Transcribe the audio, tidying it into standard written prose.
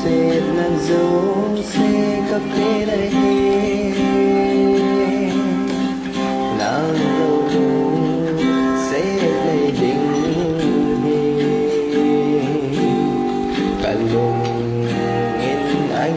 sẽ là dấu sẽ cà phê đây nào đâu sẽ đây đình cả lùng in ai